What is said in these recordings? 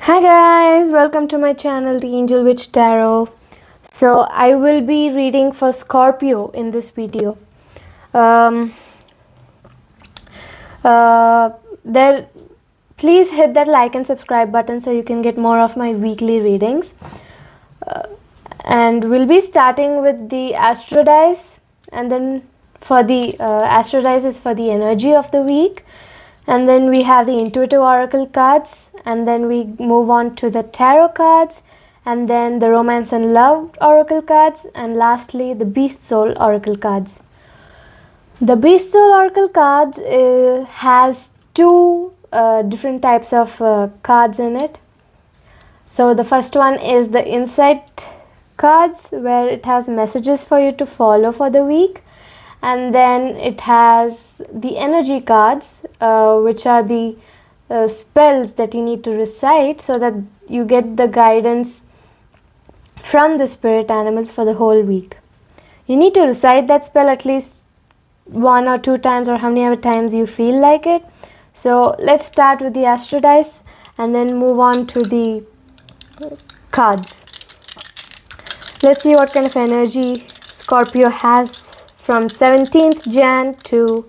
Hi guys, welcome to my channel, The Angel Witch Tarot. So I will be reading for Scorpio in this video. Um, there, please hit that like and subscribe button so you can get more of my weekly readings. And we'll be starting with the Astro Dice, and then for the Astro Dice is for the energy of the week. And then we have the Intuitive Oracle cards, and then we move on to the Tarot cards, and then the Romance and Love Oracle cards, and lastly the Beast Soul Oracle cards. The Beast Soul Oracle cards has two different types of cards in it. So the first one is the Insight cards, where it has messages for you to follow for the week. And then it has the energy cards, which are the spells that you need to recite so that you get the guidance from the spirit animals for the whole week. You need to recite that spell at least 1 or 2 times, or how many other times you feel like it. So let's start with the Astro Dice and then move on to the cards. Let's see what kind of energy Scorpio has from 17th Jan to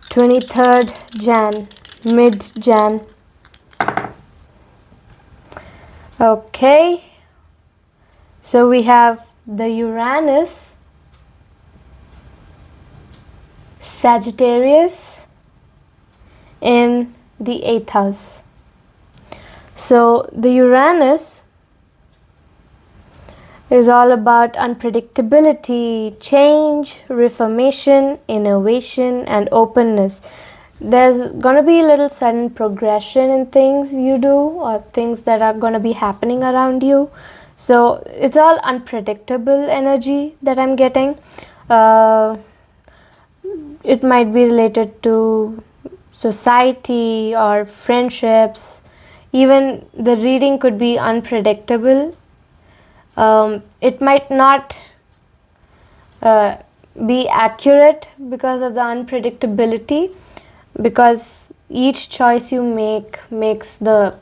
23rd Jan, mid-Jan. Okay, so we have the Uranus, Sagittarius in the 8th house. So the Uranus is all about unpredictability, change, reformation, innovation, and openness. There's gonna be a little sudden progression in things you do, or things that are gonna be happening around you. So it's all unpredictable energy that I'm getting. It might be related to society or friendships. Even the reading could be unpredictable. It might not be accurate because of the unpredictability, because each choice you make makes the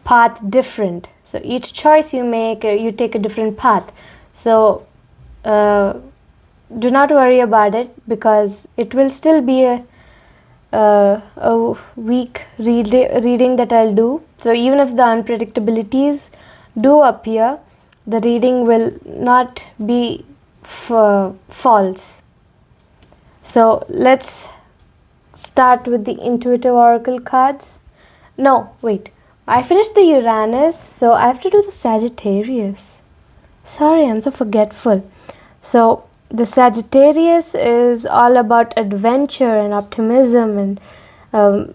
path different. So each choice you make, you take a different path. So do not worry about it, because it will still be a weak reading that I'll do. So even if the unpredictabilities do appear, the reading will not be false. So let's start with the Intuitive Oracle cards. No, wait. I finished the Uranus, so I have to do the Sagittarius. Sorry, I'm so forgetful. So the Sagittarius is all about adventure and optimism and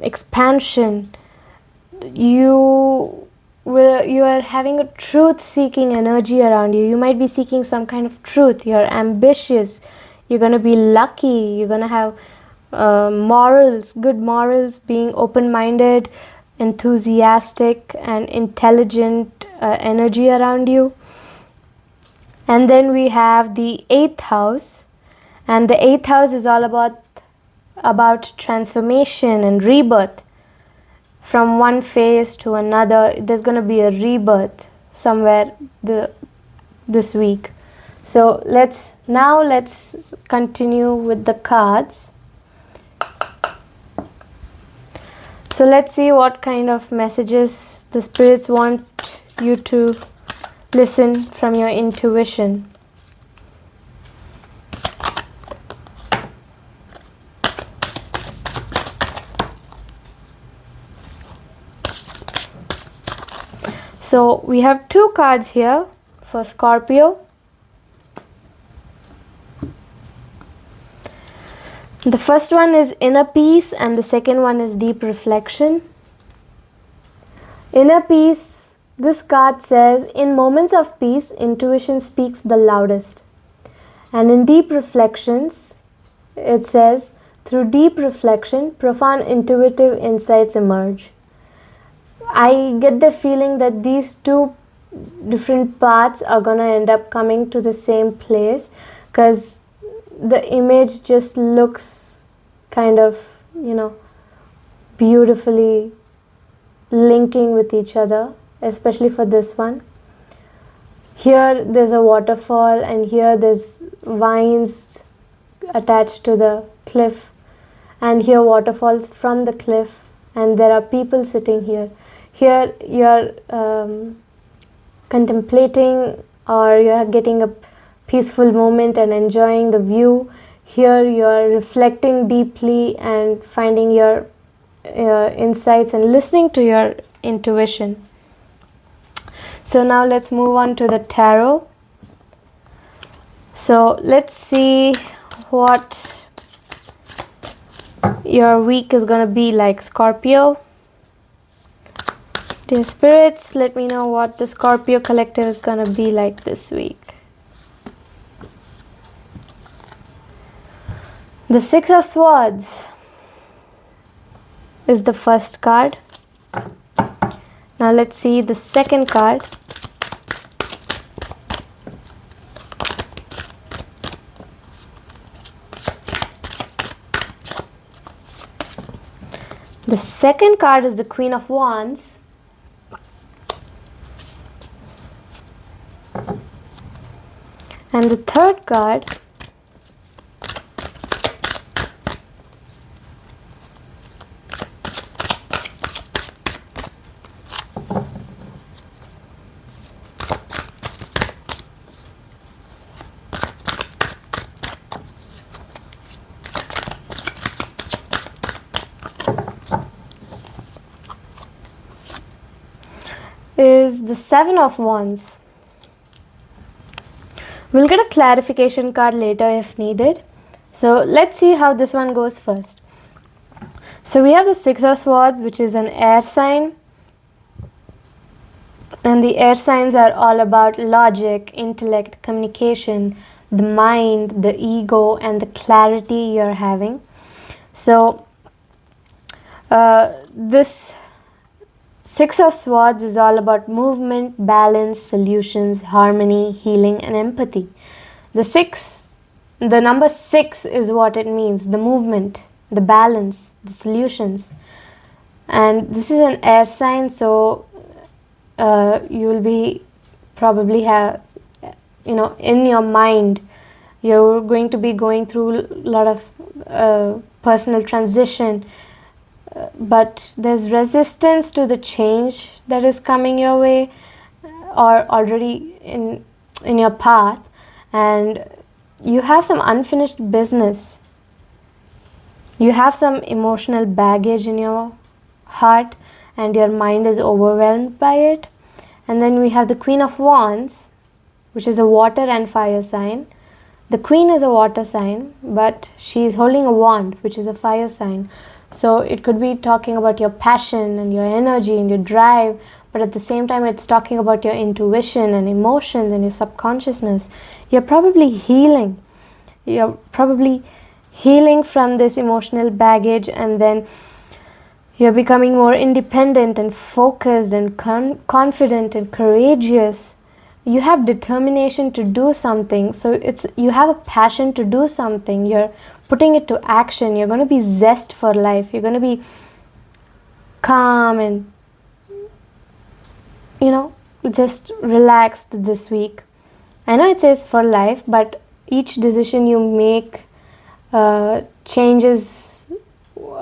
expansion. You are having a truth-seeking energy around you. You might be seeking some kind of truth. You're ambitious. You're going to be lucky. You're going to have morals, good morals, being open-minded, enthusiastic, and intelligent energy around you. And then we have the 8th house, and the 8th house is all about transformation and rebirth. From one phase to another, there's going to be a rebirth somewhere this week. So let's continue with the cards. So let's see what kind of messages the spirits want you to listen from your intuition. So we have 2 cards here for Scorpio. The first one is Inner Peace, and the second one is Deep Reflection. Inner Peace, this card says, in moments of peace, intuition speaks the loudest. And in Deep Reflections, it says, through deep reflection, profound intuitive insights emerge. I get the feeling that these 2 different paths are going to end up coming to the same place, because the image just looks kind of, beautifully linking with each other, especially for this one. Here there's a waterfall, and here there's vines attached to the cliff, and here waterfalls from the cliff, and there are people sitting here. Here you're contemplating, or you're getting a peaceful moment and enjoying the view. Here you're reflecting deeply and finding your insights and listening to your intuition. So now let's move on to the tarot. So let's see what your week is going to be like, Scorpio. Dear spirits, let me know what the Scorpio collective is going to be like this week. The Six of Swords is the first card. Now let's see the second card. The second card is the Queen of Wands. And the third card is the Seven of Wands. We'll get a clarification card later if needed. So let's see how this one goes first. So we have the Six of Swords, which is an air sign. And the air signs are all about logic, intellect, communication, the mind, the ego, and the clarity you're having. So this Six of Swords is all about movement, balance, solutions, harmony, healing, and empathy. The number 6 is what it means, the movement, the balance, the solutions. And this is an air sign, so you will be probably have, in your mind, you're going to be going through a lot of personal transition. But there's resistance to the change that is coming your way or already in your path, and you have some unfinished business. You have some emotional baggage in your heart and your mind is overwhelmed by it. And then we have the Queen of Wands, which is a water and fire sign. The Queen is a water sign, but she's holding a wand, which is a fire sign. So it could be talking about your passion and your energy and your drive, but at the same time it's talking about your intuition and emotions and your subconsciousness. You're probably healing. You're probably healing from this emotional baggage, and then you're becoming more independent and focused and confident and courageous. You have determination to do something. So you have a passion to do something. You're putting it to action. You're going to be zest for life. You're going to be calm and, just relaxed this week. I know it says for life, but each decision you make changes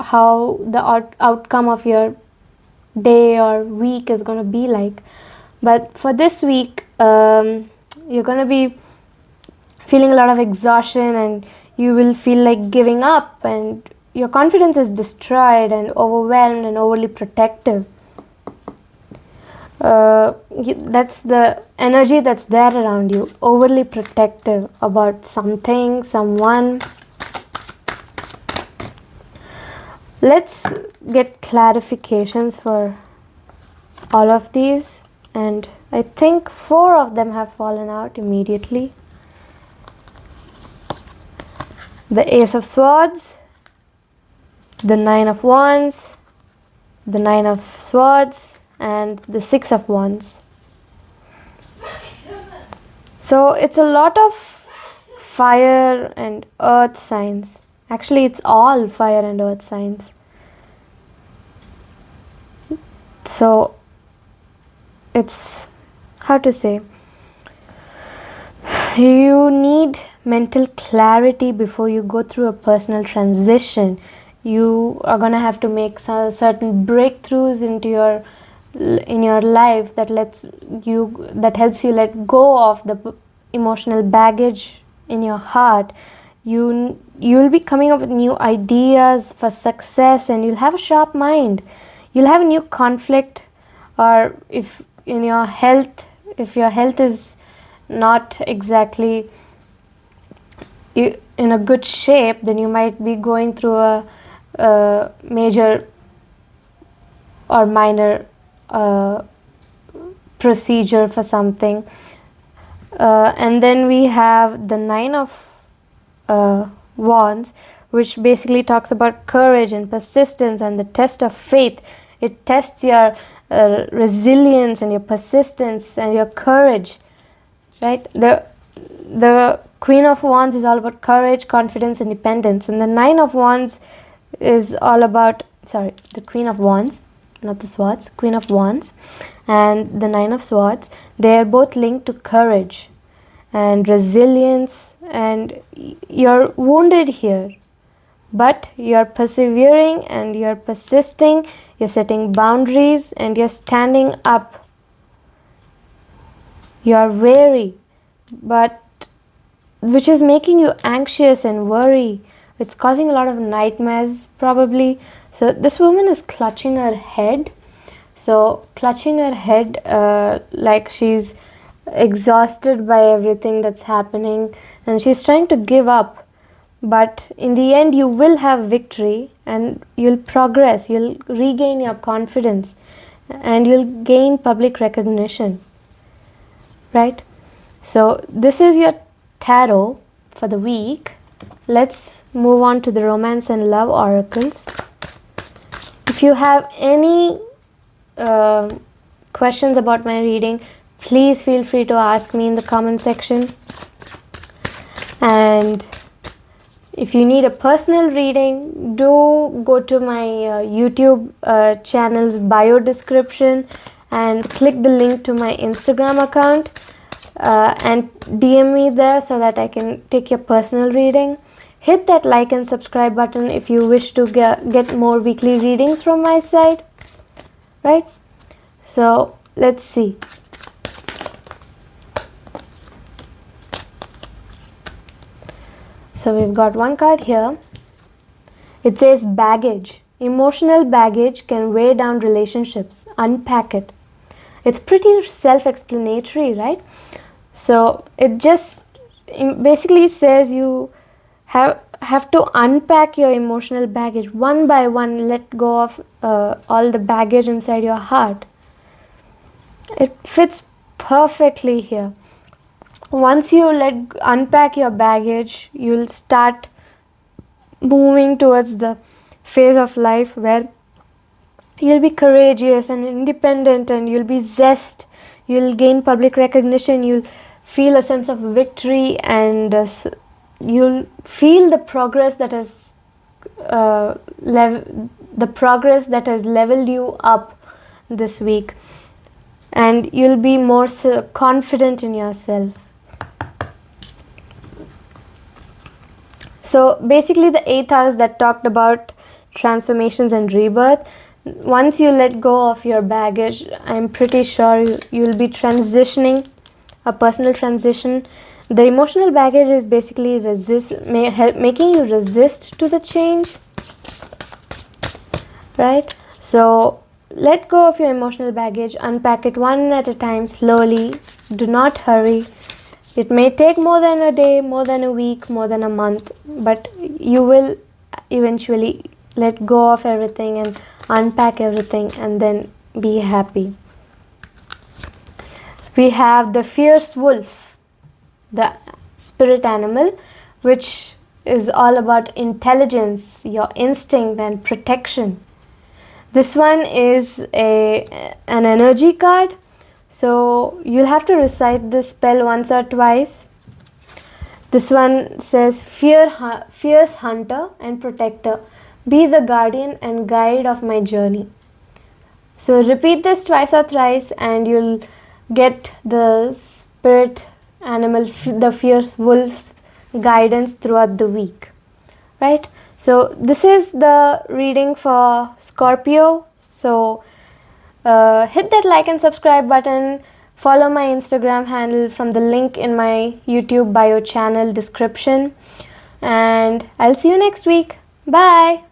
how the outcome of your day or week is going to be like. But for this week, you're going to be feeling a lot of exhaustion, and you will feel like giving up, and your confidence is destroyed and overwhelmed and overly protective. That's the energy that's there around you, overly protective about something, someone. Let's get clarifications for all of these, and I think 4 of them have fallen out immediately. The Ace of Swords, the Nine of Wands, the Nine of Swords, and the Six of Wands. So it's a lot of fire and earth signs. Actually, it's all fire and earth signs. So it's, how to say, you need mental clarity before you go through a personal transition. You are going to have to make certain breakthroughs in your life that helps you let go of the emotional baggage in your heart. You'll be coming up with new ideas for success, and you'll have a sharp mind. You'll have a new conflict, or if your health is not exactly in a good shape, then you might be going through a major or minor procedure for something. And then we have the 9 of Wands, which basically talks about courage and persistence and the test of faith. It tests your resilience and your persistence and your courage, right? The Queen of Wands is all about courage, confidence, independence, and the 9 of Wands is all about, the Queen of Wands, not the Swords, Queen of Wands and the 9 of Swords, they are both linked to courage and resilience, and you're wounded here, but you're persevering and you're persisting, you're setting boundaries and you're standing up. You're wary, but which is making you anxious and worry. It's causing a lot of nightmares probably. So this woman is clutching her head. So clutching her head like she's exhausted by everything that's happening, and she's trying to give up, but in the end you will have victory and you'll progress, you'll regain your confidence and you'll gain public recognition, right? So this is your tarot for the week. Let's move on to the romance and love oracles. If you have any questions about my reading, please feel free to ask me in the comment section. And if you need a personal reading, do go to my YouTube channel's bio description and click the link to my Instagram account and DM me there so that I can take your personal reading. Hit that like and subscribe button if you wish to get more weekly readings from my side, right? So let's see. So we've got one card here. It says baggage. Emotional baggage can weigh down relationships. Unpack it. It's pretty self-explanatory, right? So it just basically says you have to unpack your emotional baggage one by one. Let go of all the baggage inside your heart. It fits perfectly here. Once you unpack your baggage, you'll start moving towards the phase of life where you'll be courageous and independent, and you'll be zest, you'll gain public recognition, you'll feel a sense of victory, and you'll feel the progress that has leveled you up this week, and you'll be more confident in yourself. So basically the 8th house that talked about transformations and rebirth, once you let go of your baggage, I'm pretty sure you'll be transitioning, a personal transition. The emotional baggage is basically making you resist to the change, right? So let go of your emotional baggage, unpack it one at a time, slowly. Do not hurry. It may take more than a day, more than a week, more than a month, but you will eventually let go of everything and unpack everything and then be happy. We have the fierce wolf, the spirit animal, which is all about intelligence, your instinct and protection. This one is an energy card. So you'll have to recite this spell once or twice. This one says, fierce hunter and protector, be the guardian and guide of my journey. So repeat this twice or thrice and you'll get the spirit animal, the fierce wolf's guidance throughout the week. Right? So this is the reading for Scorpio. So hit that like and subscribe button. Follow my Instagram handle from the link in my YouTube bio channel description. And I'll see you next week. Bye.